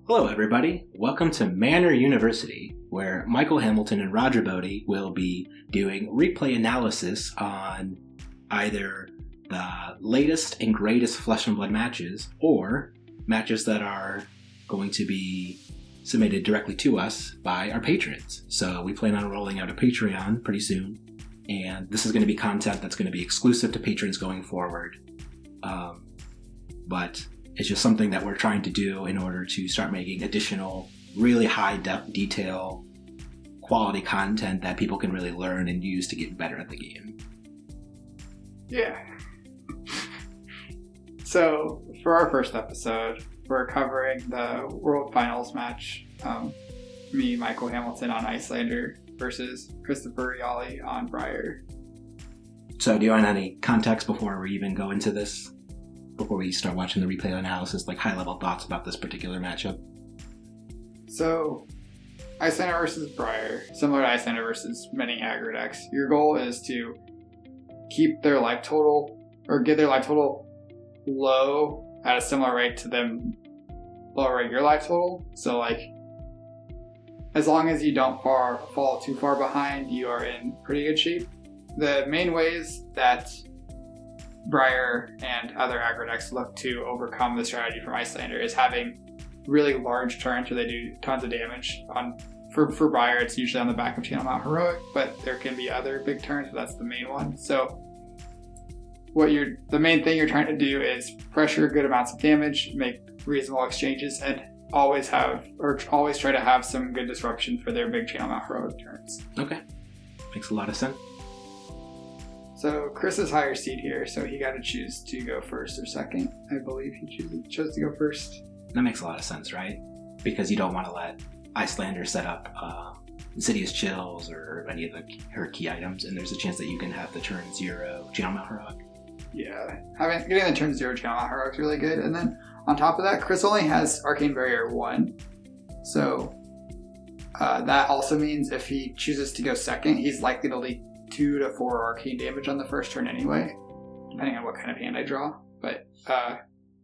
Hello, everybody. Welcome to Manor University, where Michael Hamilton and Roger Bodee will be doing replay analysis on either the latest and greatest Flesh and Blood matches or matches that are going to be submitted directly to us by our patrons. So we plan on rolling out a Patreon pretty soon, and this is going to be content that's going to be exclusive to patrons going forward. But it's just something that we're trying to do in order to start making additional, really high-depth detail, quality content that people can really learn and use to get better at the game. Yeah. So, for our first episode, we're covering the World Finals match. Me, Michael Hamilton on Iyslander versus Christopher Yali on Briar. So do you want any context before we even go into this? Before we start watching the replay analysis, like high-level thoughts about this particular matchup? So, Iyslander versus Briar, similar to Iyslander versus many aggro decks, your goal is to keep their life total, or get their life total low at a similar rate to them lowering your life total. So, like, as long as you don't fall too far behind, you are in pretty good shape. The main ways that Briar and other aggro decks look to overcome the strategy from Iyslander is having really large turns where they do tons of damage. For Briar, it's usually on the back of Channel Mount Heroic, but there can be other big turns, but that's the main one. So the main thing you're trying to do is pressure good amounts of damage, make reasonable exchanges, and always try to have some good disruption for their big Channel Mount Heroic turns. Okay. Makes a lot of sense. So Chris is higher seed here, so he got to choose to go first or second. I believe he chose to go first. That makes a lot of sense, right? Because you don't want to let Iyslander set up Insidious Chills or any of her key items, and there's a chance that you can have the turn 0 Channel Mount Heroic. Yeah, getting the turn 0 Channel Mount Heroic is really good. And then on top of that, Chris only has Arcane Barrier 1. So that also means if he chooses to go second, he's likely to leak 2 to 4 arcane damage on the first turn anyway, depending on what kind of hand I draw. But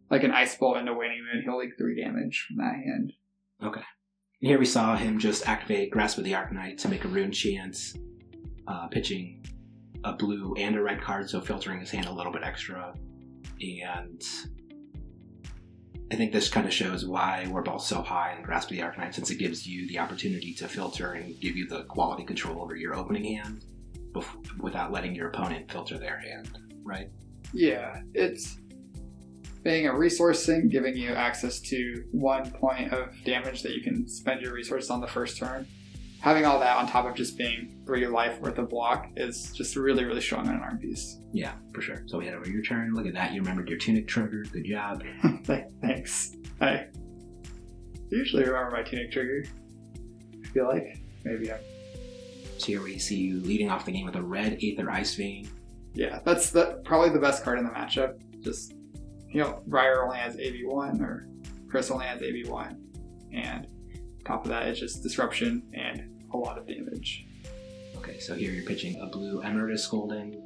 like an Ice Bolt into Waning Moon, he'll leak 3 damage from that hand. Okay. And here we saw him just activate Grasp of the Arcanite to make a rune chance, pitching a blue and a red card, so filtering his hand a little bit extra. And I think this kind of shows why we're both so high in Grasp of the Arcanite, since it gives you the opportunity to filter and give you the quality control over your opening hand without letting your opponent filter their hand, right? Yeah, it's being a resource thing, giving you access to 1 point of damage that you can spend your resources on the first turn. Having all that on top of just being 3 life worth of block is just really, really strong on an arm piece. Yeah, for sure. So we had over your turn. Look at that. You remembered your Tunic trigger. Good job. Thanks. I usually remember my Tunic trigger. I feel like maybe I'm... So here we see you leading off the game with a red Aether Ice Vein. Yeah, that's probably the best card in the matchup. Just, Briar only has AV1, or Chris only has AV1. And top of that is just disruption and a lot of damage. Okay, so here you're pitching a blue Emeritus Scolding,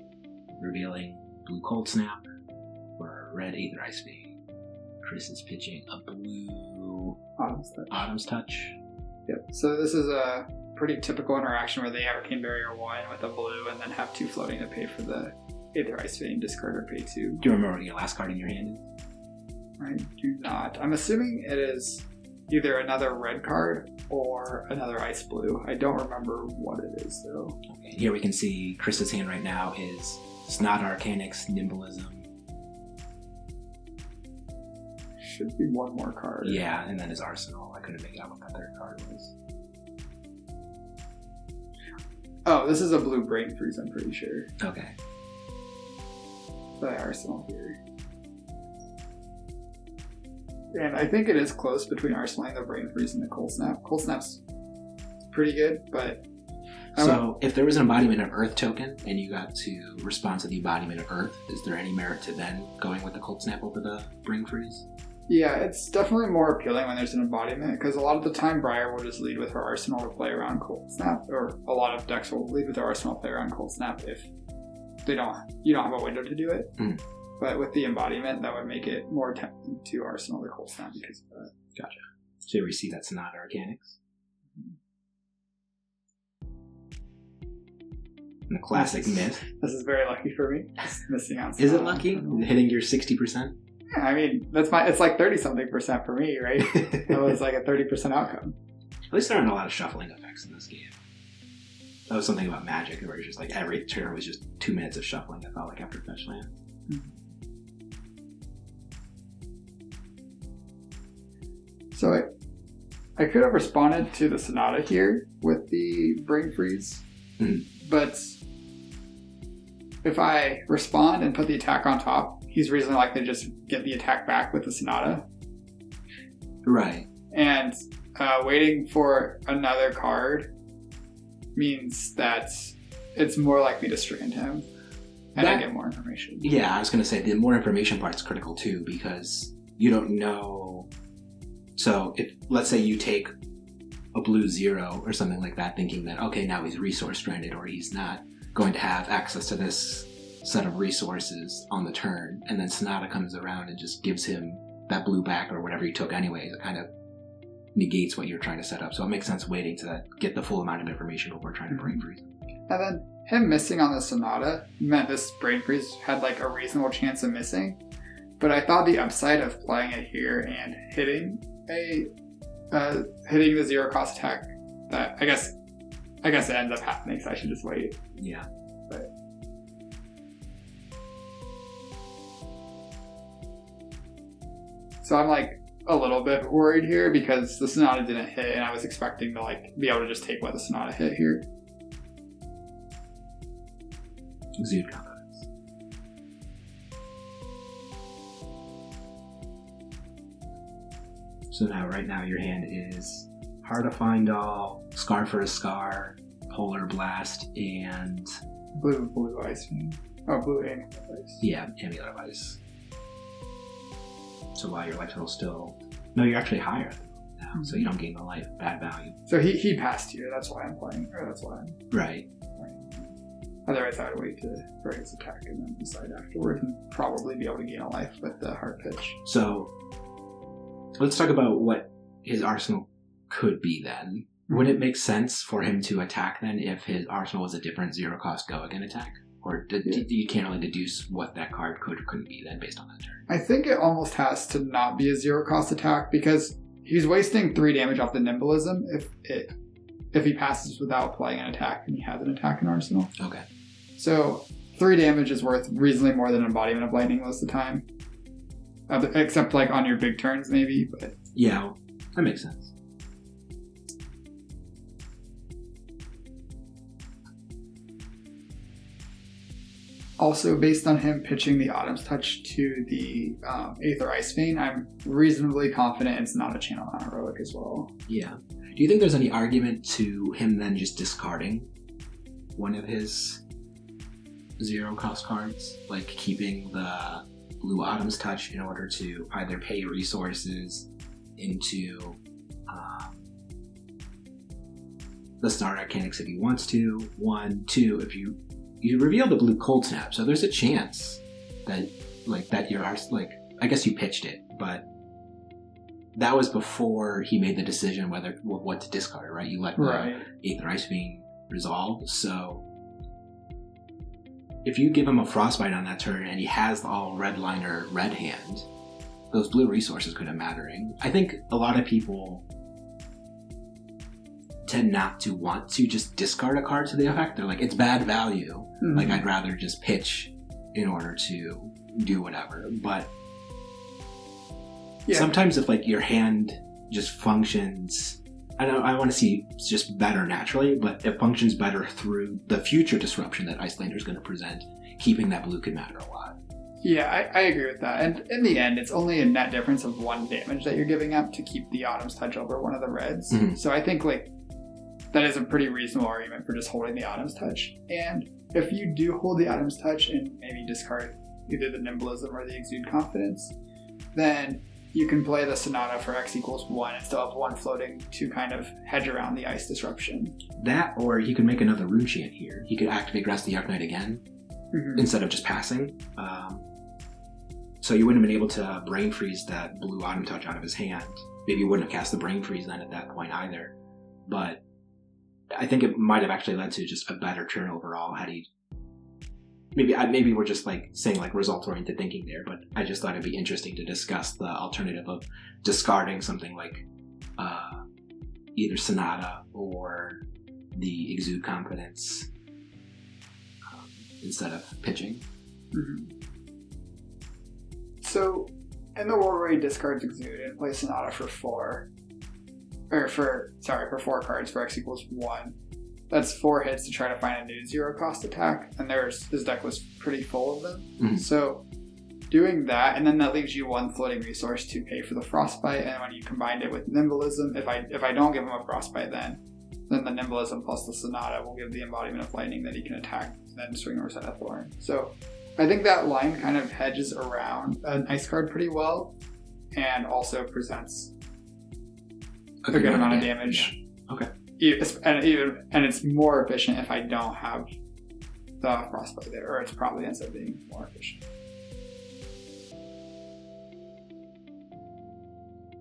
revealing blue Cold Snap, or a red Aether Ice Vein. Chris is pitching a blue Autumn's Touch. Yep, so this is a pretty typical interaction where they have Arcane Barrier 1 with a blue and then have 2 floating to pay for the Aether Ice Vein, discard or pay 2. Do you remember what your last card in your hand is? I do not. I'm assuming it is either another red card or another ice blue. I don't remember what it is though. Okay, here we can see Chris's hand right now is Snot Arcanix, Nimblism. Should be one more card. Yeah, and then his Arsenal. I couldn't make out what that third card was. Oh, this is a blue Brain Freeze, I'm pretty sure. Okay. The Arsenal here. And I think it is close between Arsenal and the Brain Freeze and the Cold Snap. Cold Snap's pretty good, but... So, if there was an embodiment of Earth token, and you got to respond to the embodiment of Earth, is there any merit to then going with the Cold Snap over the Brain Freeze? Yeah, it's definitely more appealing when there's an embodiment, because a lot of the time Briar will just lead with her Arsenal to play around Cold Snap, or a lot of decks will lead with their Arsenal to play around Cold Snap if you don't have a window to do it. Mm. But with the embodiment, that would make it more tempting to Arsenal the Cold Snap because of that. Gotcha. to receive that Sonata Arcanix. And the classic myth. This is very lucky for me. Just missing out. Is it lucky? Hitting your 60%? Yeah, I mean, it's like 30-something% for me, right? That was like a 30% outcome. At least there aren't a lot of shuffling effects in this game. That was something about Magic, where it's just like every turn was just 2 minutes of shuffling, I felt like, after fetch land. So I could have responded to the Sonata here with the Brain Freeze, but if I respond and put the attack on top, he's reasonably likely to just get the attack back with the Sonata. Right. And waiting for another card means that it's more likely to strand him, and I get more information. Yeah, I was going to say the more information part's critical too, because you don't know. So if, let's say you take a blue 0 or something like that, thinking that, okay, now he's resource stranded, or he's not going to have access to this set of resources on the turn, and then Sonata comes around and just gives him that blue back or whatever he took anyways. It kind of negates what you're trying to set up. So it makes sense waiting to get the full amount of information before trying to Brain Freeze. And then him missing on the Sonata meant this Brain Freeze had like a reasonable chance of missing. But I thought the upside of playing it here and hitting the 0 cost attack, that I guess it ends up happening, so I should just wait. Yeah. But so I'm like a little bit worried here because the Sonata didn't hit, and I was expecting to like be able to just take what the Sonata hit here. Exude confidence. So now, right now, your hand is Heart of Find All, Scar for a Scar, Polar Blast, and Blue Ice. Oh, Blue Amulet of Ice. Yeah, Amulet of Ice. So while your life total's still... No, you're actually higher now, so you don't gain the life. Bad value. So he passed here, that's why I'm playing, or that's why I'm right. playing. Otherwise I would wait for his attack and then decide afterward and probably be able to gain a life with the Heart Pitch. So, let's talk about what his arsenal could be then. Would it make sense for him to attack then if his arsenal was a different 0 cost go again attack? Or you can't really deduce what that card could or couldn't be then based on that turn? I think it almost has to not be a 0 cost attack because he's wasting 3 damage off the Nimblism if he passes without playing an attack and he has an attack in arsenal. Okay. So 3 damage is worth reasonably more than Embodiment of Lightning most of the time. Except like on your big turns maybe, but... Yeah, that makes sense. Also, based on him pitching the Autumn's Touch to the Aether Ice Vein, I'm reasonably confident it's not a channel on Heroic as well. Yeah. Do you think there's any argument to him then just discarding one of his 0 cost cards? Like keeping the Blue Autumn's Touch in order to either pay resources into the Star Arcanix if he wants to. 1, 2, if you reveal the Blue Cold Snap, so there's a chance that you're like, I guess you pitched it, but that was before he made the decision what to discard, right? You let the Aether Ice Vein resolve, so if you give him a Frostbite on that turn and he has all red liner red hand, those blue resources could have mattering. I think a lot of people tend not to want to just discard a card to the effect. They're like, it's bad value. Mm-hmm. Like, I'd rather just pitch in order to do whatever. But sometimes if like your hand just functions, I want to see just better naturally, but it functions better through the future disruption that Iyslander is going to present, keeping that blue could matter a lot. Yeah, I agree with that. And in the end, it's only a net difference of 1 damage that you're giving up to keep the Autumn's Touch over one of the reds. Mm-hmm. So I think like that is a pretty reasonable argument for just holding the Autumn's Touch. And if you do hold the Autumn's Touch and maybe discard either the Nimblism or the Exude Confidence, then you can play the Sonata for X equals 1 and still have 1 floating to kind of hedge around the ice disruption. That, or he could make another Rune Chant here. He could activate Rest the Arknight again, instead of just passing. So you wouldn't have been able to Brain Freeze that Blue Autumn Touch out of his hand maybe you wouldn't have cast the Brain Freeze then at that point either. But I think it might have actually led to just a better turn overall had he... Maybe we're just like saying like result-oriented thinking there, but I just thought it'd be interesting to discuss the alternative of discarding something like either Sonata or the Exude Confidence instead of pitching. Mm-hmm. So, in the world where he discards Exude and plays Sonata for 4 cards for X equals 1, that's 4 hits to try to find a new 0-cost attack, and his deck was pretty full of them. Mm-hmm. So, doing that, and then that leaves you 1 floating resource to pay for the Frostbite, and when you combined it with Nimblism, if I don't give him a Frostbite then the Nimblism plus the Sonata will give the Embodiment of Lightning that he can attack, and then swing or set a Thorn. So, I think that line kind of hedges around an ice card pretty well, and also presents a good amount of damage. Yeah. Okay. And it's more efficient if I don't have the Frostbite there, or it probably ends up being more efficient.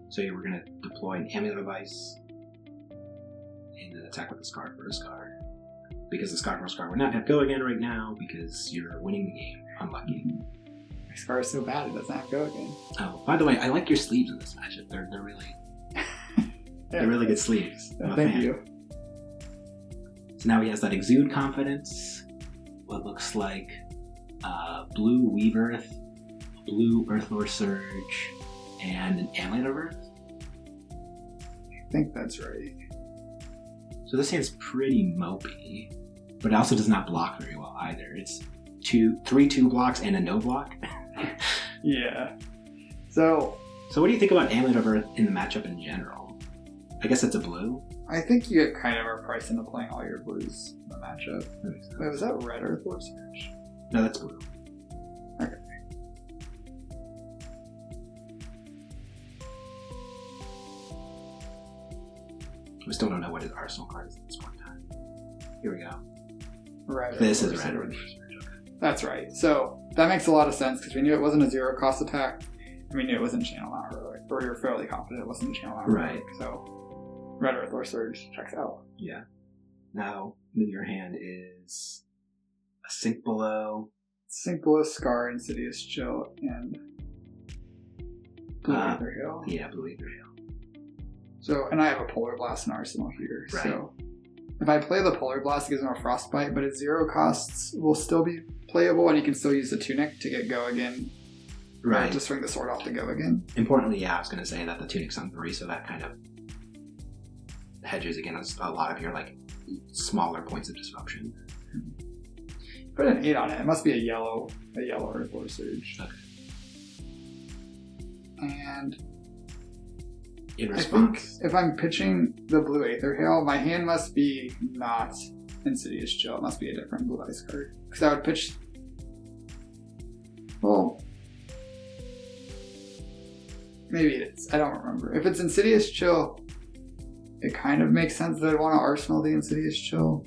So you were going to deploy an Amulet of Ice and then attack with the Scarred for a Scar. Because the Scarred for a Scar would not have Go Again right now because you're winning the game. Unlucky. My Scar is so bad it doesn't have Go Again. Oh, by the way, I like your sleeves in this matchup. They're really... They're really good sleeves. Thank you. So now he has that Exude Confidence, what looks like blue Weave-Earth, blue Earthlore Surge, and an Amulet of Earth. I think that's right. So this hand's pretty mopey, but it also does not block very well either. It's 3/2 blocks and a no block. Yeah. So what do you think about Amulet of Earth in the matchup in general? I guess it's a blue. I think you get kind of a price into playing all your blues in the matchup. Wait, was that red Earthlore Surge? No, that's blue. Okay. We still don't know what his arsenal card is at this point in time. Here we go. Red. This Earthlore is red Surge. Earthlore Surge. Okay. That's right. So that makes a lot of sense because we knew it wasn't a 0-cost attack. And we knew it wasn't Channel Out Heroic. Or we were fairly confident it wasn't Channel Out Heroic. Right. So red Earthlore Surge checks out. Yeah. Now, in your hand is a Sink Below. Sink Below, Scar, Insidious Chill, and Blue Aether Hail. Yeah, Blue Aether Hail. So, and I have a Polar Blast in Arsenal here. Right. So if I play the Polar Blast, it gives him a Frostbite, but its 0 costs will still be playable, and you can still use the Tunic to get Go Again. Right. To swing the sword off to Go Again. Importantly, yeah, I was going to say that the Tunic's on 3, so that kind of hedges against a lot of your like smaller points of disruption. Put an 8 on it. It must be a yellow Earthlore Surge. Okay. And in response, I think if I'm pitching the Blue Aether Hail, my hand must be not Insidious Chill. It must be a different blue ice card. Because I would pitch... Well... Maybe it is. I don't remember. If it's Insidious Chill, it kind of makes sense that I'd want to Arsenal the Insidious Chill.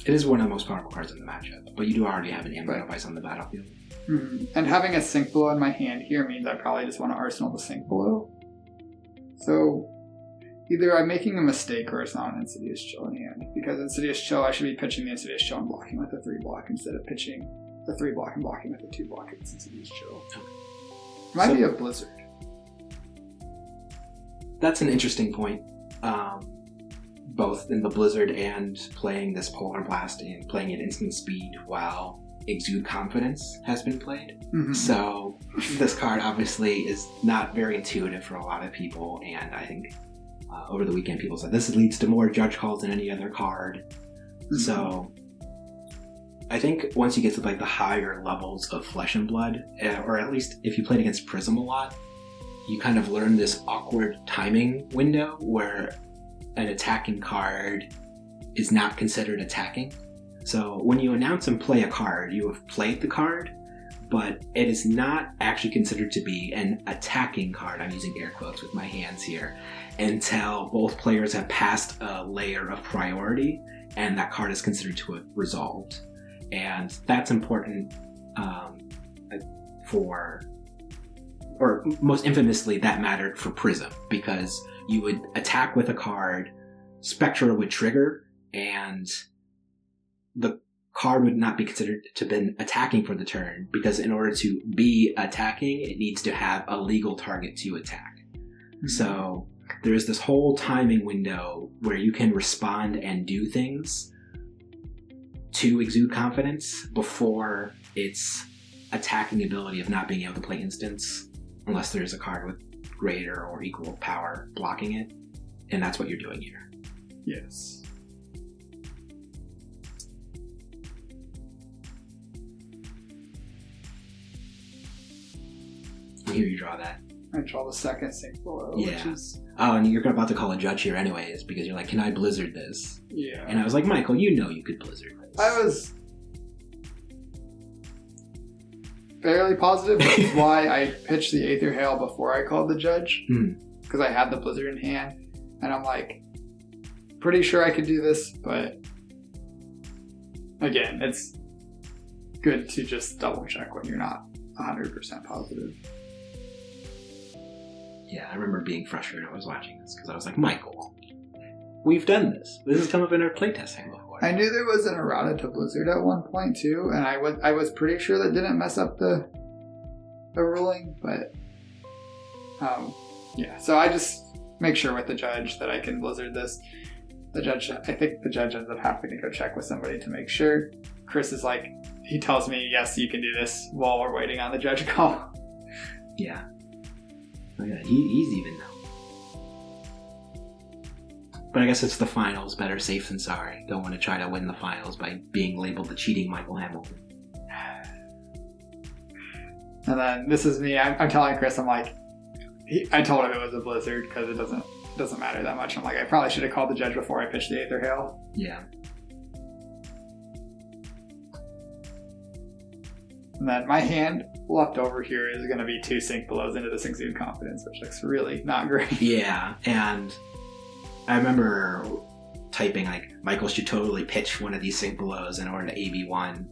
it is one of the most powerful cards in the matchup, but you do already have an Amulet of Ice on the battlefield. Mm-hmm. And having a Sink Below in my hand here means I probably just want to Arsenal the Sink Below. So either I'm making a mistake or it's not an Insidious Chill in hand. Because Insidious Chill, I should be pitching the Insidious Chill and blocking with a 3-block instead of pitching the 3-block and blocking with a 2-block. It's Insidious Chill. It might be a Blizzard. That's an interesting point. Both in the Blizzard and playing this Polar Blast and playing at instant speed while Exude Confidence has been played. Mm-hmm. So this card obviously is not very intuitive for a lot of people, and I think over the weekend people said this leads to more judge calls than any other card. Mm-hmm. So I think once you get to like the higher levels of Flesh and Blood, or at least if you played against Prism a lot, you kind of learn this awkward timing window where an attacking card is not considered attacking. So when you announce and play a card, you have played the card, but it is not actually considered to be an attacking card. I'm using air quotes with my hands here, until both players have passed a layer of priority and that card is considered to have resolved. And that's important for or most infamously, that mattered for Prism, because you would attack with a card, Spectra would trigger, and the card would not be considered to have been attacking for the turn, because in order to be attacking, it needs to have a legal target to attack. Mm-hmm. So there's this whole timing window where you can respond and do things to Exude Confidence before its attacking ability of not being able to play instants unless there's a card with greater or equal power blocking it. And that's what you're doing here. Yes. Here you draw that. I draw the second sink below, yeah. which is... Oh, and you're about to call a judge here anyways, because you're like, can I Blizzard this? Yeah. And I was like, Michael, you know you could Blizzard this. I was fairly positive, which is why I pitched the Aether Hail before I called the judge, because I had the Blizzard in hand, and I'm like, pretty sure I could do this, but again, it's good to just double check when you're not 100% positive. Yeah, I remember being frustrated when I was watching this, because I was like, Michael, we've done this. This has come up in our playtesting before. I knew there was an errata to Blizzard at one point too, and I was pretty sure that didn't mess up the ruling, but yeah. So I just make sure with the judge that I can Blizzard this. I think the judge ends up having to go check with somebody to make sure. Chris is like, he tells me, yes, you can do this while we're waiting on the judge call. Yeah. Oh, yeah, he's even though. But I guess it's the finals. Better safe than sorry. Don't want to try to win the finals by being labeled the cheating Michael Hamilton. And then this is me. I'm telling Chris, I'm like, I told him it was a Blizzard because it doesn't matter that much. I'm like, I probably should have called the judge before I pitched the Aether Hail. Yeah. And then my hand left over here is going to be 2 Sink Belows into this Exude Confidence, which looks really not great. Yeah, and I remember typing, like, Michael should totally pitch one of these Sink Belows in order to AB1.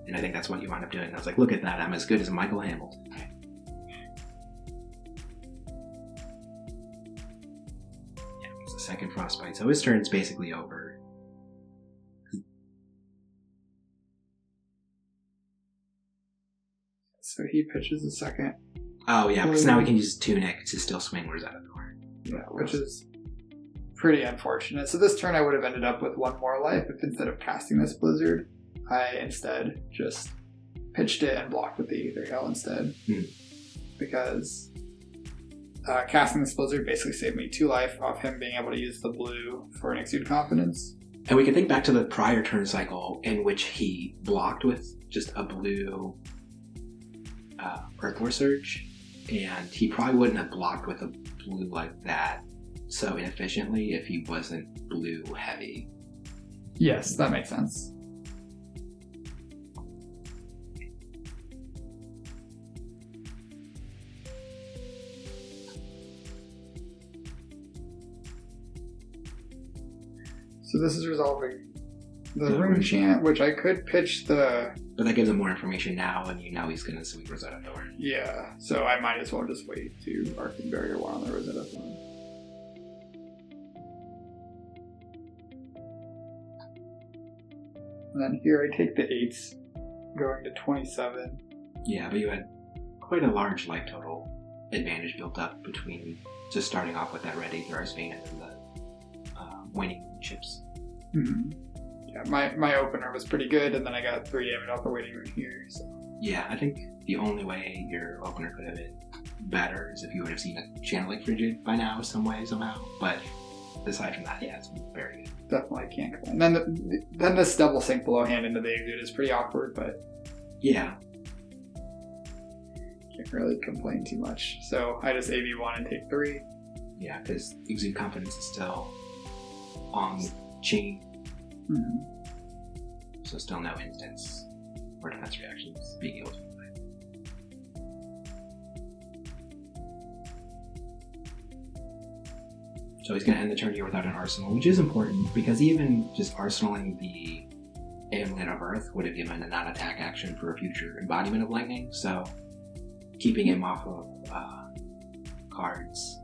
And I think that's what you wound up doing. I was like, look at that, I'm as good as Michael Hamilton. Yeah, it's the second Frostbite, so his turn's basically over. So he pitches a second. Oh, yeah, because now we can use Tunic to still swing Rosetta Thorn. Yeah, which is pretty unfortunate. So this turn I would have ended up with 1 more life if instead of casting this Blizzard, I instead just pitched it and blocked with the Aether Hail instead. Because casting this Blizzard basically saved me 2 life off him being able to use the blue for an Exude Confidence. And we can think back to the prior turn cycle in which he blocked with just a blue Earthwar Surge, and he probably wouldn't have blocked with a blue like that so inefficiently if he wasn't blue heavy. Yes, that makes sense. So this is resolving the Rune Chant, which I could pitch the... But that gives him more information now, and you know he's going to sweep Rosetta Thorn. Yeah, so I might as well just wait to Arcane Barrier while on the Rosetta Thorn. And then here I take the 8s, going to 27. Yeah, but you had quite a large life total advantage built up between just starting off with that red Aether Archbane and then the waning chips. Mm-hmm. Yeah, my opener was pretty good, and then I got 3 damage off the waiting room here. So. Yeah, I think the only way your opener could have been better is if you would have seen a channel like Frigid by now, some way, somehow. But aside from that, yeah, it's very good. Definitely can't complain. Then this double Sink Below hand into the Exude is pretty awkward, but yeah, can't really complain too much. So I just AB1 and take 3. Yeah, because Exude Confidence is still on chain. Mm-hmm. So still no instance or defense reactions being able to play. So he's going to end the turn here without an arsenal, which is important because even just arsenaling the Amulet of Earth would have given a non-attack action for a future embodiment of lightning. So keeping him off of cards,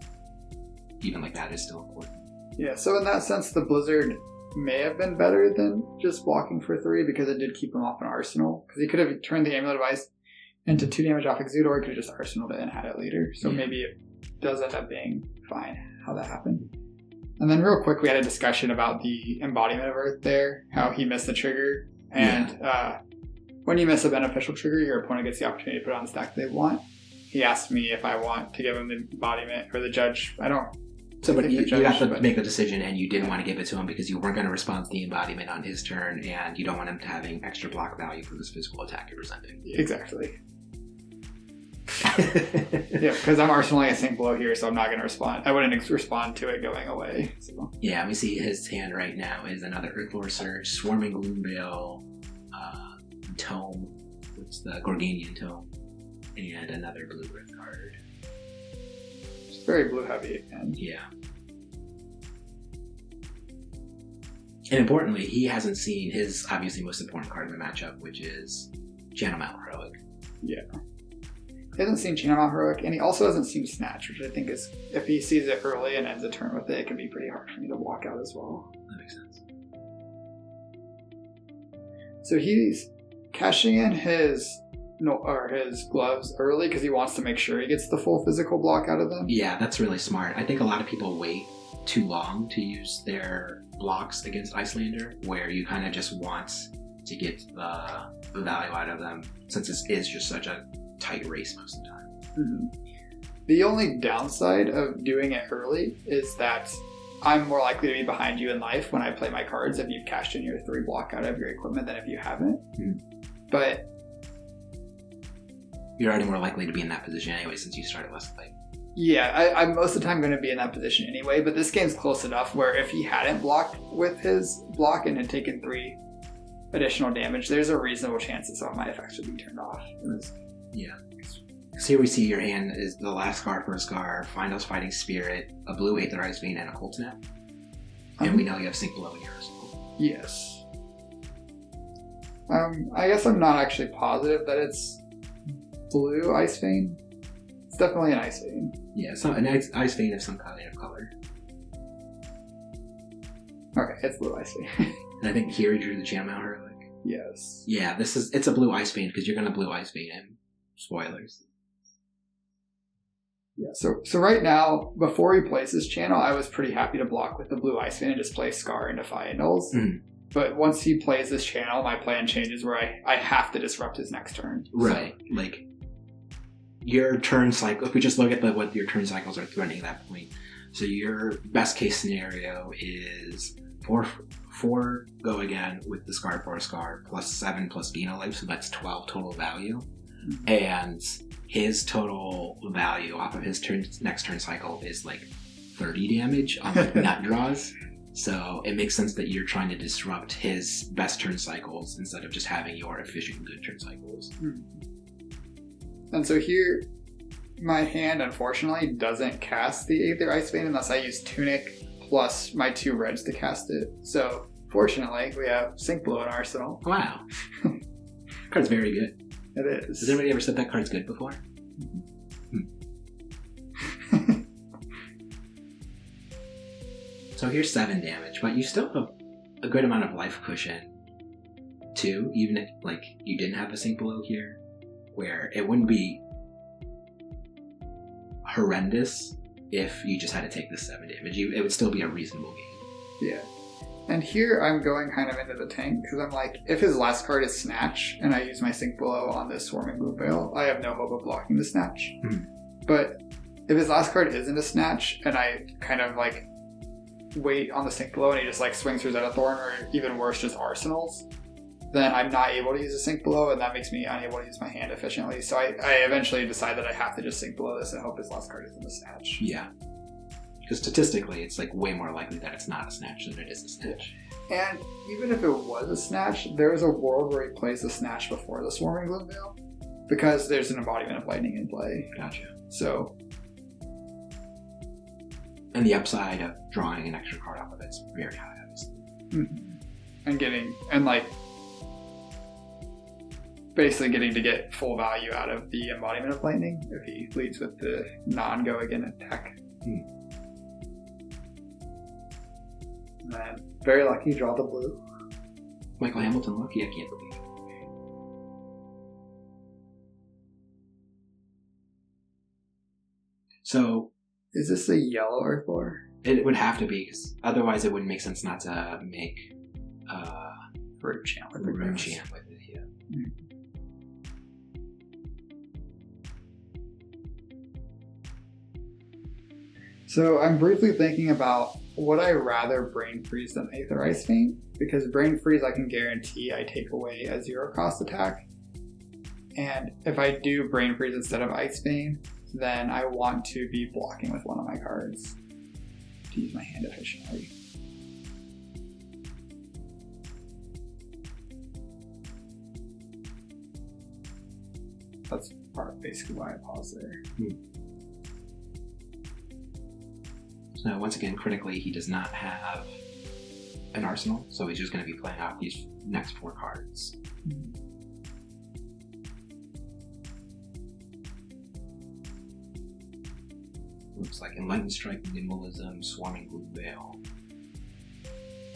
even like that, is still important. Yeah, so in that sense, the Blizzard may have been better than just blocking for 3 because it did keep him off an Arsenal. Because he could have turned the Amulet Device into 2 damage off Exude, or he could have just Arsenaled it and had it later. So maybe it does end up being fine how that happened. And then real quick, we had a discussion about the embodiment of Earth there, how he missed the trigger. And when you miss a beneficial trigger, your opponent gets the opportunity to put it on the stack they want. He asked me if I want to give him the embodiment, or the judge. I don't. So, but you have to make a decision, and you didn't want to give it to him because you weren't going to respond to the embodiment on his turn, and you don't want him to having extra block value for this physical attack you're presenting. Exactly. Yeah, because I'm arsenaling a Sink Blow here, so I'm not going to respond. I wouldn't respond to it going away. So. Yeah, we see his hand right now is another Earthlore Surge, Swarming Gloomveil, Tome, which is the Gorganian Tome, and another blue Earth card. It's very blue heavy again. Yeah. And importantly, he hasn't seen his obviously most important card in the matchup, which is Channel Mount Heroic. Yeah. He hasn't seen Channel Mount Heroic, and he also hasn't seen Snatch, which I think is, if he sees it early and ends the turn with it, it can be pretty hard for me to block out as well. That makes sense. So he's cashing in his gloves early because he wants to make sure he gets the full physical block out of them. Yeah, that's really smart. I think a lot of people wait too long to use their blocks against Iyslander, where you kind of just want to get the value out of them, since it is just such a tight race most of the time. Mm-hmm. The only downside of doing it early is that I'm more likely to be behind you in life when I play my cards if you've cashed in your 3 block out of your equipment than if you haven't. Mm-hmm. But you're already more likely to be in that position anyway since you started less late. Yeah, I'm most of the time going to be in that position anyway, but this game's close enough where if he hadn't blocked with his block and had taken 3 additional damage, there's a reasonable chance that some of my effects would be turned off. Yeah. So here we see your hand is the last card for a Scar, Finals Fighting Spirit, a blue Aetherized Vein, and a Cold Snap. And we know you have Sink Below in your arsenal. Yes. I guess I'm not actually positive that it's blue Ice Vein. It's definitely an Ice Vein. Yeah, so an Ice Vein of some kind of color. Okay, it's blue Ice Vein. And I think here he drew the Channel Mount Heroic. Yes. Yeah, it's a blue Ice Vein because you're going to blue Ice Vein him. Spoilers. Yeah, so right now, before he plays his channel, I was pretty happy to block with the blue Ice Vein and just play Scar and Defy Andals. Mm-hmm. But once he plays this channel, my plan changes where I have to disrupt his next turn. Right. So. Like, your turn cycle, if we just look at what your turn cycles are threatening at that point. So your best case scenario is 4 go again with the Scar for a Scar, plus 7 plus Dino Life, so that's 12 total value. Mm-hmm. And his total value off of his next turn cycle is like 30 damage on like nut draws. So it makes sense that you're trying to disrupt his best turn cycles instead of just having your efficient good turn cycles. Mm-hmm. And so here, my hand unfortunately doesn't cast the Aether Ice Vein unless I use Tunic plus my 2 reds to cast it. So fortunately, we have Sink Blow in Arsenal. Wow. Card's very good. It is. Has anybody ever said that card's good before? So here's 7 damage, but you still have a good amount of life cushion too, even if like you didn't have a Sink Below here, where it wouldn't be horrendous if you just had to take this 7 damage. It would still be a reasonable game. Yeah. And here I'm going kind of into the tank because I'm like, if his last card is Snatch and I use my Sink Below on this Swarming Gloomveil, I have no hope of blocking the Snatch. But if his last card isn't a Snatch and I kind of like wait on the Sink Below and he just like swings through Zenithorn or even worse, just Arsenals, then I'm not able to use a Sink Below and that makes me unable to use my hand efficiently. So I eventually decide that I have to just Sink Below this and hope his last card isn't a Snatch. Yeah. Because statistically, it's like way more likely that it's not a Snatch than it is a Snatch. And even if it was a Snatch, there is a world where he plays the Snatch before the Swarming Gloomveil because there's an embodiment of lightning in play. Gotcha. So. And the upside of drawing an extra card off of it's very high, obviously. Mm-hmm. And basically getting to get full value out of the embodiment of lightning if he leads with the non-go again attack. And then, very lucky, draw the blue. Michael Hamilton lucky, I can't believe it. So, is this a yellow Earthboar? It would have to be, because otherwise it wouldn't make sense not to make Root Chant with Root Chant with it, yeah. So I'm briefly thinking about, would I rather Brain Freeze than Aether Ice Feint? Because Brain Freeze I can guarantee I take away a 0 cost attack. And if I do Brain Freeze instead of Ice Feint, then I want to be blocking with one of my cards to use my hand efficiently. That's basically why I paused there. So once again, critically, he does not have an arsenal, so he's just going to be playing out these next 4 cards. Looks like Enlightened Strike, Nimbalism, Swarming Blue Veil.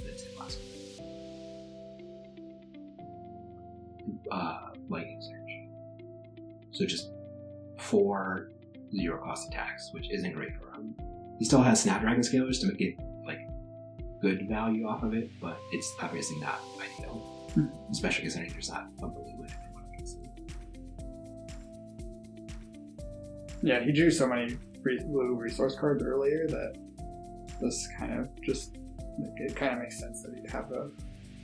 That's it, last one. Lightning Surge. So just 4 0-cost attacks, which isn't great for him. He still has Snapdragon Scalers to get good value off of it, but it's obviously not ideal. Especially considering there's not a blue in it from what I can see. Yeah, he drew so many blue resource cards earlier that this kind of just, it kind of makes sense that he'd have a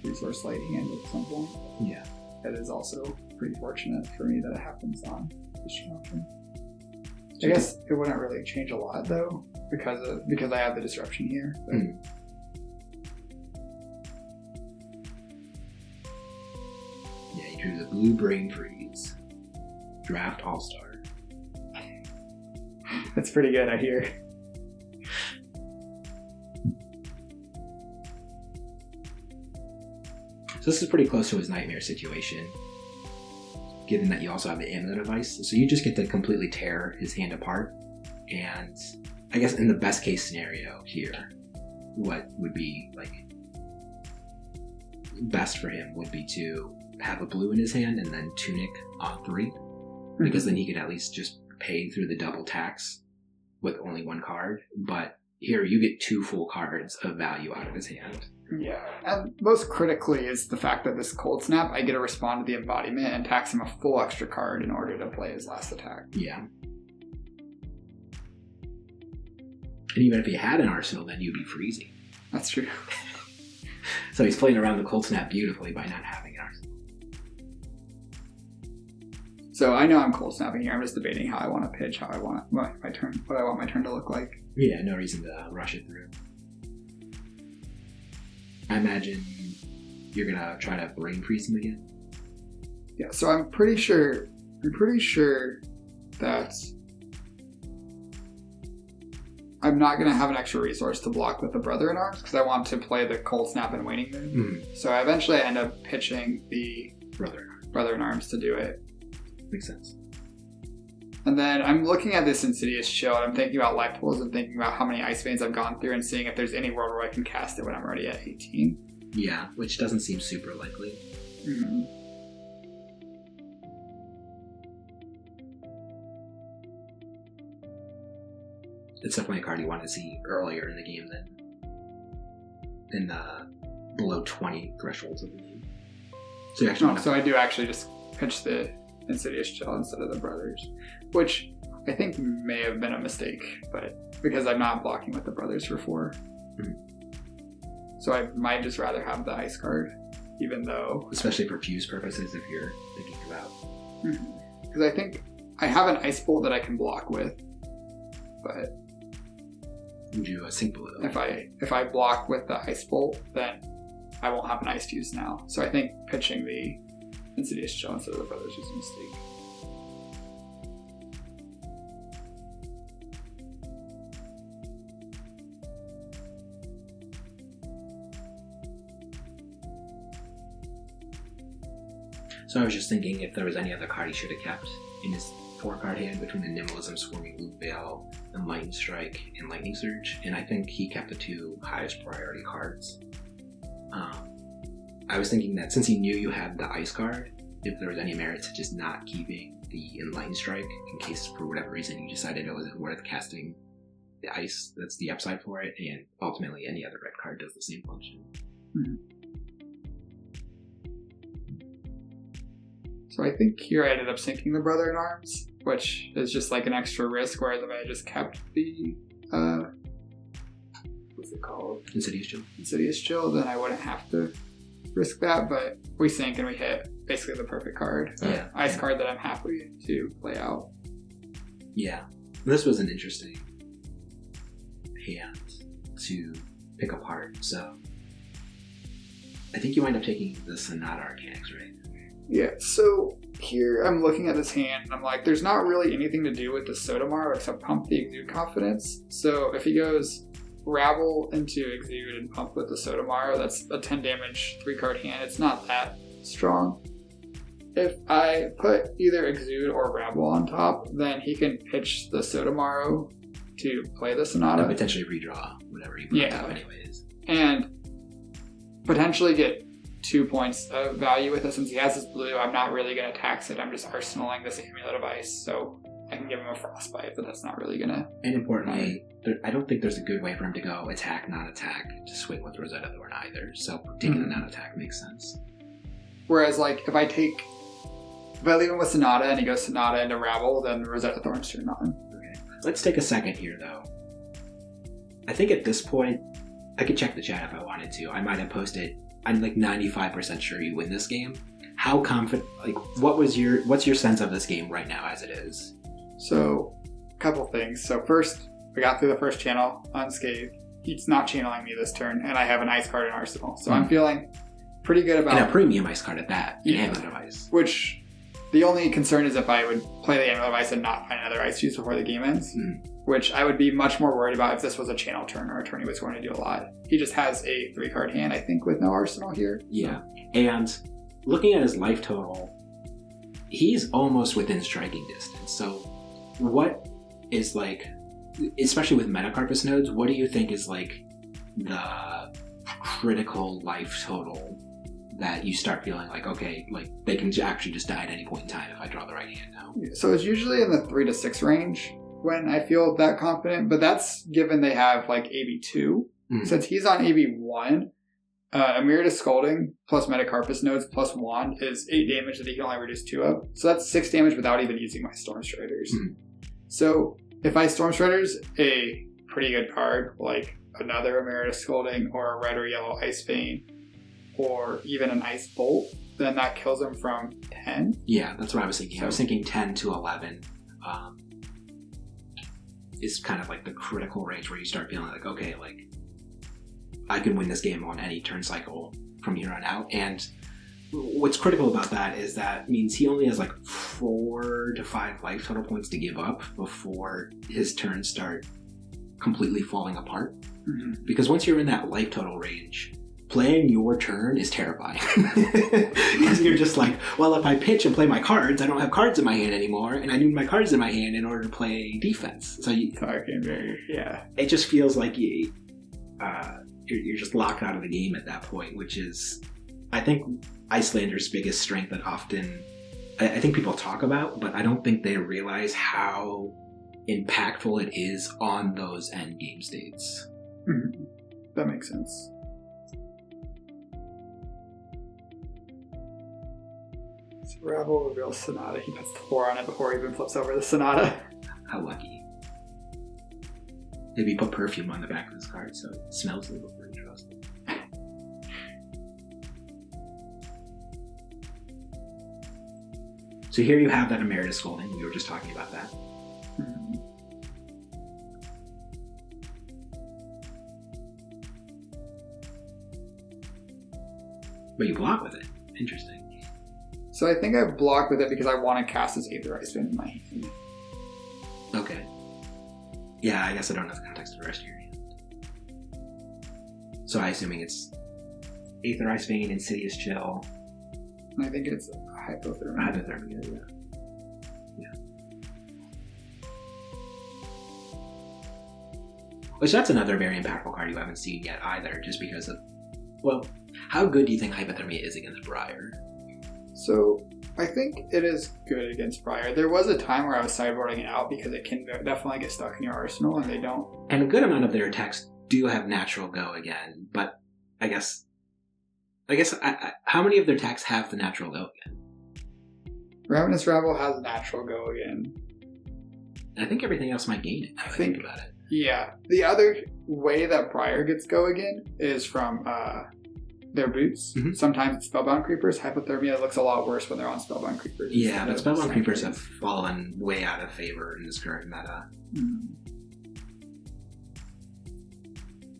resource light hand at some point. Yeah. It is also pretty fortunate for me that it happens on Disruption. I guess it wouldn't really change a lot though, because I have the Disruption here. Yeah, he drew the blue Brain Freeze. Draft All-Star. That's pretty good, I hear. So this is pretty close to his Nightmare situation, given that you also have the Amulet of Ice. So you just get to completely tear his hand apart. And I guess in the best case scenario here, what would be best for him would be to have a blue in his hand and then Tunic on 3. Because then he could at least just pay through the double tax with only 1 card. But here you get 2 full cards of value out of his hand. Yeah, and most critically is the fact that this Cold Snap, I get to respond to the embodiment and tax him a full extra card in order to play his last attack. Yeah. And even if he had an arsenal, then you'd be freezing. That's true. So he's playing around the Cold Snap beautifully by not having an arsenal. So I know I'm Cold Snapping here. I'm just debating how I want to pitch, how I want my turn, what I want my turn to look like. Yeah, no reason to rush it through. I imagine you're gonna try to Brain Freeze him again. Yeah, so I'm pretty sure that I'm not gonna have an extra resource to block with the Brother in Arms because I want to play the Cold Snap and Waning Moon. So eventually I end up pitching the Brother in Arms to do it. Makes sense. And then I'm looking at this Insidious Chill and I'm thinking about life pools and thinking about how many Ice Veins I've gone through and seeing if there's any world where I can cast it when I'm already at 18. Yeah, which doesn't seem super likely. It's definitely a card you want to see earlier in the game than in the below 20 thresholds of the game. So you actually so I do actually just pitch the Insidious Chill instead of the Brothers, which I think may have been a mistake, but because I'm not blocking with the Brothers for 4. So I might just rather have the Ice card, even though... Especially for fuse purposes if you're thinking about... Because I think I have an Ice Bolt that I can block with, but... You do a Sync Below. If I block with the Ice Bolt, then I won't have an Ice Fuse now. So I think pitching the Insidious Chill instead of the Brothers was a mistake. So I was just thinking if there was any other card he should have kept in his 4-card hand between the Nimblism, Swarming Loop Veil, and Lightning Strike, and Lightning Surge, and I think he kept the 2 highest priority cards. I was thinking that since he knew you had the Ice card, if there was any merit to just not keeping the Lightning Strike, in case for whatever reason you decided it wasn't worth casting the Ice, that's the upside for it, and ultimately any other red card does the same function. Mm-hmm. So I think here I ended up sinking the Brother-in-Arms, which is just like an extra risk, whereas if I just kept the, what's it called? Insidious Chill. Insidious Chill, then I wouldn't have to risk that, but we sink and we hit basically the perfect card. Yeah. Ice card that I'm happy to play out. Yeah. This was an interesting hand to pick apart, so I think you wind up taking the Sonata Arcanics, right? Yeah, so here I'm looking at this hand and I'm like, there's not really anything to do with the Sotomaro except pump the Exude Confidence. So if he goes Rabble into Exude and pump with the Sotomaro, that's a 10 damage 3-card hand. It's not that strong. If I put either Exude or Rabble on top, then he can pitch the Sotomaro to play the Sonata. And potentially redraw whatever you put on top anyways. And potentially get 2 points of value with it. Since he has his blue, I'm not really going to tax it. I'm just arsenaling this Amulet of Ice, so I can give him a Frostbite, but that's not really going to... And importantly, I don't think there's a good way for him to go attack, non-attack, to swing with Rosetta Thorn either, so taking the non-attack makes sense. Whereas, like, if I leave him with Sonata and he goes Sonata into Rabble, then Rosetta Thorn's turn on. Okay. Let's take a second here, though. I think at this point, I could check the chat if I wanted to. I might have posted... I'm like 95% sure you win this game. How confident, like, what's your sense of this game right now as it is? So, a couple things. So first, we got through the first channel unscathed. He's not channeling me this turn, and I have an Ice card in Arsenal. So I'm feeling pretty good about... And a premium Ice card at that. Yeah. Amulet of Ice. Which, the only concern is if I would play the Amulet of Ice and not find another Ice juice before the game ends. Which I would be much more worried about if this was a channel turn or a turn he was going to do a lot. He just has a 3-card hand, I think, with no arsenal here. Yeah. And looking at his life total, he's almost within striking distance. So what is, like, especially with Metacarpus nodes, what do you think is like the critical life total that you start feeling like, okay, like they can actually just die at any point in time if I draw the right hand now? So it's usually in the 3 to 6 range when I feel that confident, but that's given they have like AB2. Since he's on AB1, Emeritus Scolding plus Metacarpus nodes plus Wand is 8 damage that he can only reduce 2 of. So that's 6 damage without even using my Storm Striders. So if I Storm Striders a pretty good card, like another Emeritus Scolding or a red or yellow Ice Vein, or even an Ice Bolt, then that kills him from 10. Yeah, that's what I was thinking. I was thinking 10 to 11. Is kind of like the critical range where you start feeling like, okay, like I can win this game on any turn cycle from here on out. And what's critical about that is that means he only has like 4 to 5 life total points to give up before his turns start completely falling apart. Because once you're in that life total range, playing your turn is terrifying. Because you're just like, well, if I pitch and play my cards, I don't have cards in my hand anymore, and I need my cards in my hand in order to play defense. So it just feels like you're just locked out of the game at that point, which is, I think, Iyslander's biggest strength that often, I think people talk about, but I don't think they realize how impactful it is on those end game states. That makes sense. So Rabble reveals Sonata. He puts the 4 on it before he even flips over the Sonata. How lucky. Maybe put perfume on the back of this card so it smells a little bit interesting. So here you have that Emeritus Scolding. We were just talking about that. But you block with it. Interesting. So I think I block with it because I want to cast this Aether Ice Vein in my hand. Okay. Yeah, I guess I don't know the context of the rest of your hand. So I'm assuming it's Aether Ice Vein, Insidious Chill. And I think it's Hypothermia. Hypothermia, yeah. Which that's another very impactful card you haven't seen yet either, just because of, well, how good do you think Hypothermia is against Briar? So, I think it is good against Briar. There was a time where I was sideboarding it out because it can definitely get stuck in your arsenal, and they don't. And a good amount of their attacks do have natural go again, but I guess how many of their attacks have the natural go again? Ravenous Rabble has natural go again. I think everything else might gain it now I think about it. Yeah. The other way that Briar gets go again is from their boots. Mm-hmm. Sometimes it's Spellbound Creepers. Hypothermia looks a lot worse when they're on Spellbound Creepers. Yeah, but Spellbound Creepers have fallen way out of favor in this current meta. Mm.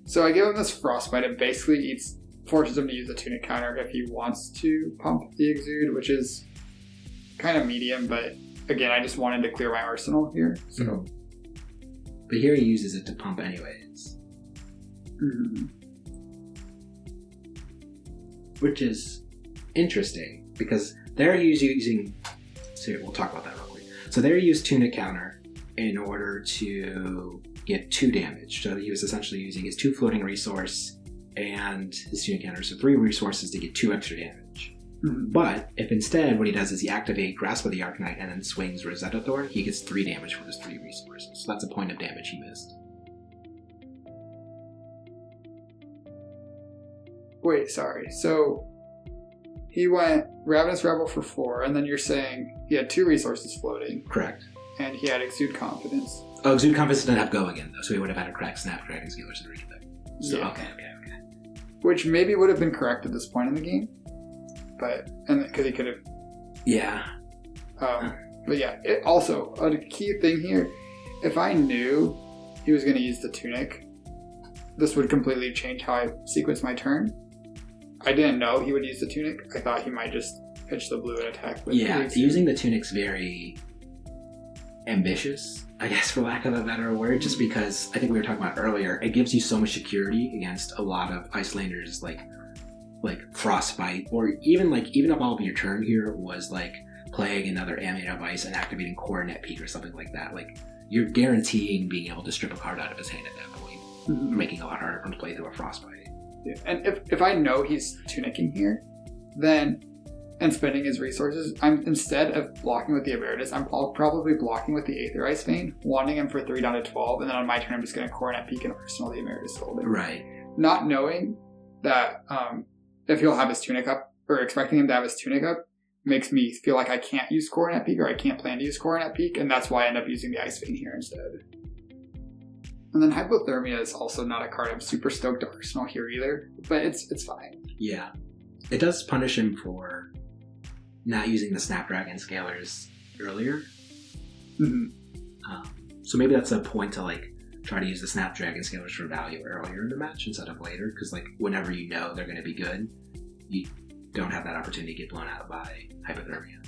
So I give him this Frostbite. It basically forces him to use a Tunic counter if he wants to pump the Exude, which is kind of medium, but again, I just wanted to clear my arsenal here. So. Mm-hmm. But here he uses it to pump anyways. Mm-hmm. Which is interesting, because there he's using... So we'll talk about that real quick. So there he used Tunic counter in order to get 2 damage. So he was essentially using his 2 floating resource and his Tunic counter, so 3 resources to get 2 extra damage. Mm-hmm. But if instead what he does is he activates Grasp of the Arcanite and then swings Rosetta Thorn, he gets 3 damage for his 3 resources. So that's a point of damage he missed. Wait, sorry. So he went Ravenous Rebel for 4, and then you're saying he had 2 resources floating. Correct. And he had Exude Confidence. Oh, Exude Confidence didn't have go again, though, so he would have had to crack Snapdragon Scalers and Read Them. So, Yeah. okay. Which maybe would have been correct at this point in the game. And because he could have. Yeah. But yeah, it also, a key thing here, if I knew he was going to use the Tunic, this would completely change how I sequence my turn. I didn't know he would use the Tunic. I thought he might just pitch the blue and attack with Using the Tunic's very ambitious, I guess, for lack of a better word, just because I think we were talking about earlier, it gives you so much security against a lot of Icelanders like Frostbite, or even if all of your turn here was like playing another Ambient of Ice and activating Coronet Peak or something like that, like you're guaranteeing being able to strip a card out of his hand at that point, Mm-hmm. making it a lot harder for him to play through a Frostbite. Yeah. And if I know he's Tunicking here, then and spending his resources, I'm instead of blocking with the Emeritus, I'm probably blocking with the Aether Ice Vein, wanting him for 3 down to 12, and then on my turn I'm just going to Coronet Peak and Arsenal the Emeritus Golden. Right. Not knowing that if he'll have his Tunic up, or expecting him to have his Tunic up, makes me feel like I can't use Coronet Peak, or I can't plan to use Coronet Peak, and that's why I end up using the Ice Vein here instead. And then Hypothermia is also not a card I'm super stoked to Arsenal here either, but it's fine. Yeah. It does punish him for not using the Snapdragon Scalers earlier. Mm-hmm. So maybe that's a point to try to use the Snapdragon Scalers for value earlier in the match instead of later, because whenever you know they're going to be good, you don't have that opportunity to get blown out by Hypothermia.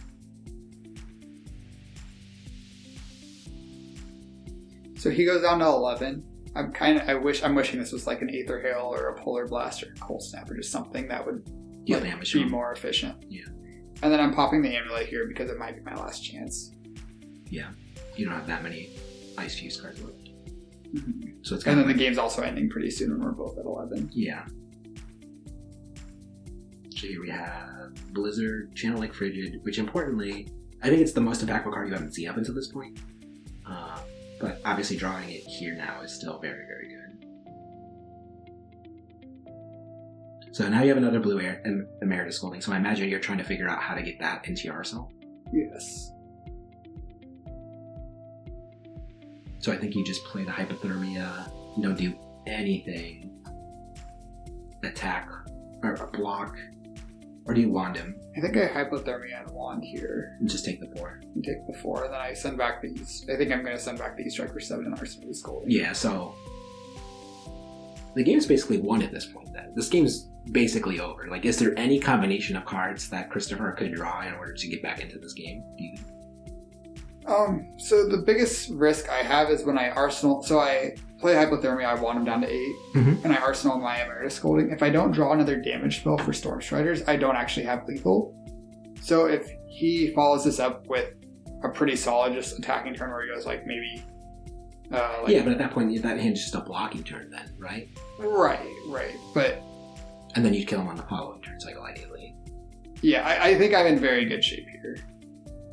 So he goes down to 11. I'm wishing this was like an Aether Hail or a Polar Blast or a Cold Snap or just something that would be more efficient. Yeah. And then I'm popping the Amulet here because it might be my last chance. Yeah. You don't have that many Ice Fuse cards left. Mm-hmm. So it's and then the game's also ending pretty soon when we're both at 11. Yeah. So here we have Blizzard, Channel Lake Frigid, which importantly, I think it's the most impactful card you haven't seen up until this point. But obviously drawing it here now is still very, very good. So now you have another blue Emeritus Golding, so I imagine you're trying to figure out how to get that into your arsenal. Yes. So I think you just play the Hypothermia, you don't do anything, attack, or block, or do you wand him? I think I Hypothermia and wand here. And just take the 4. And take the 4, and then I send back the East. I think I'm going to send back the East Strike for 7 and Arsenal is Golding. Yeah, so the game's basically won at this point then. This game's basically over. Is there any combination of cards that Christopher could draw in order to get back into this game? So the biggest risk I have is when I Arsenal... So I play Hypothermia, I want him down to 8, mm-hmm. and I Arsenal my Emeritus Golding. If I don't draw another damage spell for Storm Striders, I don't actually have lethal. So if he follows this up with a pretty solid just attacking turn where he goes like maybe... yeah, but at that point, that hand's just a blocking turn then, right? Right. But... And then you'd kill him on the following turn cycle, ideally. Yeah, I think I'm in very good shape here.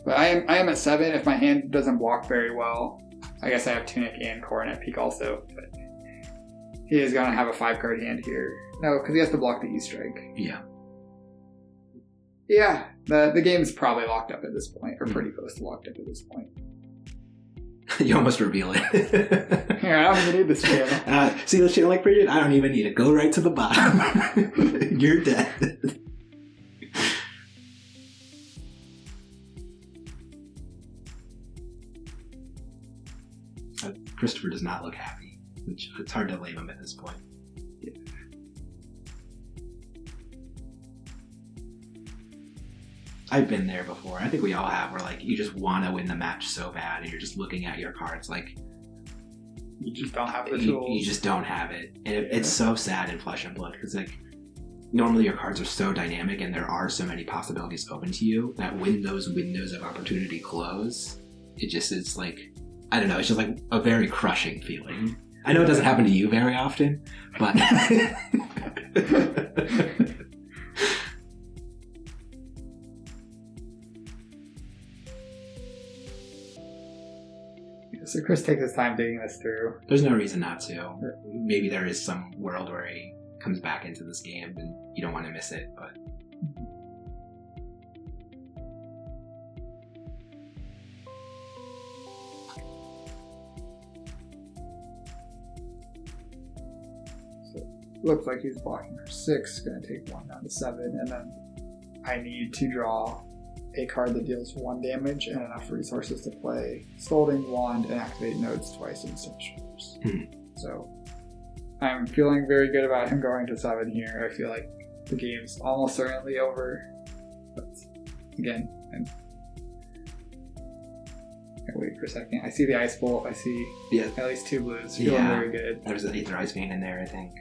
But I am at 7. If my hand doesn't block very well, I guess I have Tunic and Coronet Peak also. But he is going to have a 5-card hand here. No, because he has to block the E-Strike. Yeah. Yeah, the game's probably locked up at this point, or pretty close to locked up at this point. You almost reveal it. Here, I don't even need this channel. See this channel like Bridget? I don't even need it. Go right to the bottom. You're dead. Christopher does not look happy, which it's hard to blame him at this point. Yeah. I've been there before. I think we all have, where like you just want to win the match so bad and you're just looking at your cards like you just don't have the tools. You just don't have it. And it's so sad in Flesh and Blood because like normally your cards are so dynamic and there are so many possibilities open to you that when those windows of opportunity close, it's like, I don't know, it's just like a very crushing feeling. I know it doesn't happen to you very often, but... So Chris takes his time digging this through. There's no reason not to. Maybe there is some world where he comes back into this game and you don't want to miss it, but... Looks like he's blocking for 6, going to take 1 down to 7, and then I need to draw a card that deals 1 damage and enough resources to play Scalding Wand and activate nodes twice in Sinistr's. So I'm feeling very good about him going to 7 here. I feel like the game's almost certainly over, but again, wait for a second. I see the Ice Bolt. I see at least 2 blues. Feeling very good. There's an Aether Ice Vein in there, I think.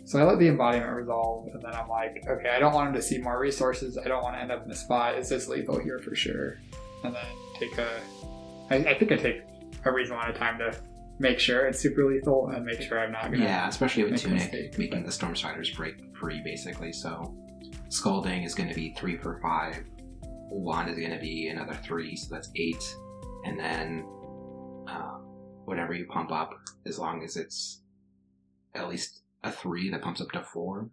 So I let the embodiment resolve, and then I'm like, okay, I don't want him to see more resources. I don't want to end up in a spot. Is this lethal here for sure? And then I think I take a reasonable amount of time to make sure it's super lethal and make sure I'm not going to... Yeah, especially with Tunic making the Storm Spiders break free, basically. So Scalding is going to be 3 per 5. Wand is going to be another 3, so that's 8. And then whatever you pump up, as long as it's at least a 3 that pumps up to 4,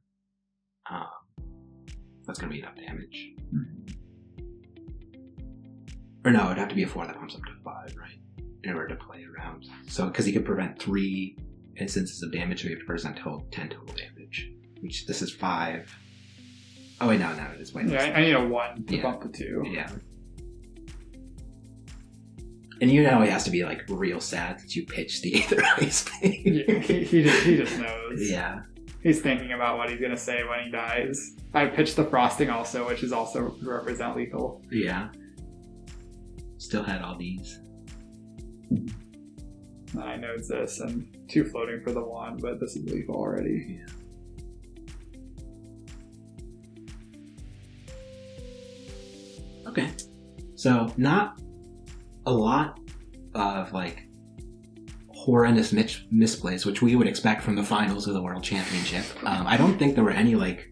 that's going to be enough damage. Or no, it'd have to be a 4 that pumps up to 5, right? In order to play around. So, because he could prevent 3 instances of damage, so you have to present 10 total damage. Which, this is 5. Oh wait, no, it is. Yeah, I need a 1 to bump the 2. Yeah. And you know he has to be like real sad that you pitched the Aether Ice Vein. Yeah, he just knows. Yeah. He's thinking about what he's going to say when he dies. I pitched the Frosting also, which is also represent lethal. Yeah. Still had all these. And I know it's this, and 2 floating for the wand, but this is lethal already. Yeah. Okay. So, not a lot of, like, horrendous misplays, which we would expect from the finals of the World Championship. I don't think there were any, like,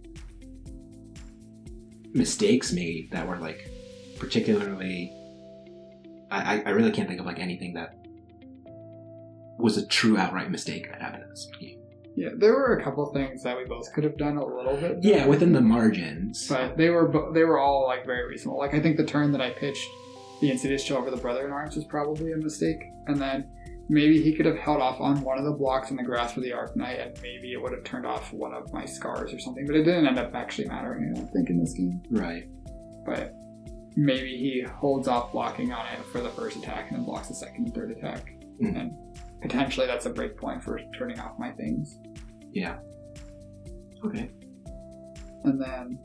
mistakes made that were, like, particularly... I really can't think of, like, anything that was a true outright mistake that happened in this game. Yeah, there were a couple things that we both could have done a little bit better. Yeah, within the margins. But they were all, like, very reasonable. Like, I think the turn that I pitched the Insidious Chill over the Brother-in-Arms was probably a mistake. And then maybe he could have held off on one of the blocks in the Grasp of the Arknight, and maybe it would have turned off one of my scars or something. But it didn't end up actually mattering, I don't think, in this game. Right. But maybe he holds off blocking on it for the first attack and then blocks the second and third attack. And potentially that's a break point for turning off my things. Yeah. Okay. And then...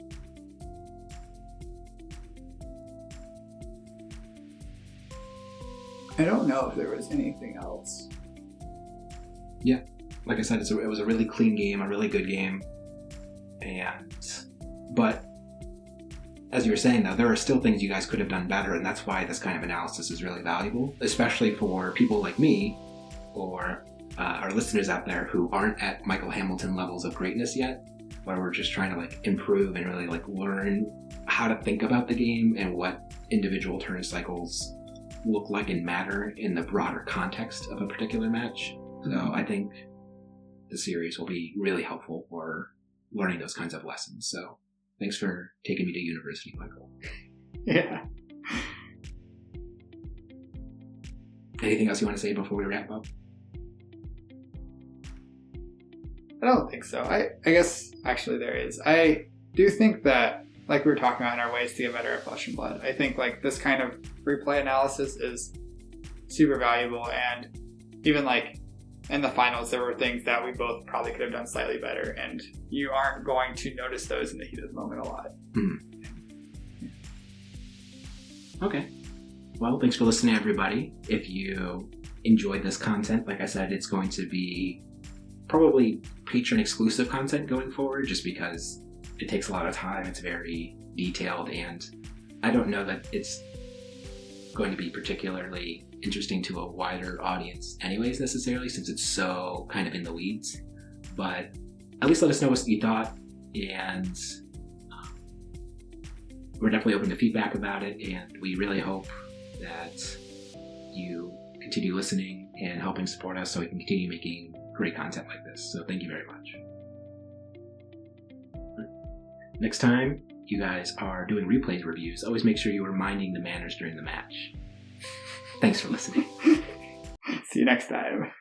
I don't know if there was anything else. Yeah. Like I said, it was a really clean game, a really good game. But as you were saying, though, there are still things you guys could have done better, and that's why this kind of analysis is really valuable, especially for people like me or our listeners out there who aren't at Michael Hamilton levels of greatness yet, where we're just trying to like improve and really like learn how to think about the game and what individual turn cycles look like and matter in the broader context of a particular match. So I think the series will be really helpful for learning those kinds of lessons. So thanks for taking me to university, Michael. Yeah. Anything else you want to say before we wrap up? I don't think so. I guess actually there is. I do think that, like we were talking about in our ways to get better at Flesh and Blood, I think like this kind of replay analysis is super valuable, and even like in the finals there were things that we both probably could have done slightly better, and you aren't going to notice those in the heat of the moment a lot. Okay. Well, thanks for listening, everybody. If you enjoyed this content, like I said, it's going to be probably patron exclusive content going forward, just because it takes a lot of time. It's very detailed, and I don't know that it's going to be particularly interesting to a wider audience anyways necessarily, since it's so kind of in the weeds. But at least let us know what you thought, and we're definitely open to feedback about it, and we really hope that you continue listening and helping support us so we can continue making great content like this. So thank you very much. Next time you guys are doing replays reviews, always make sure you are minding the manners during the match. Thanks for listening. See you next time.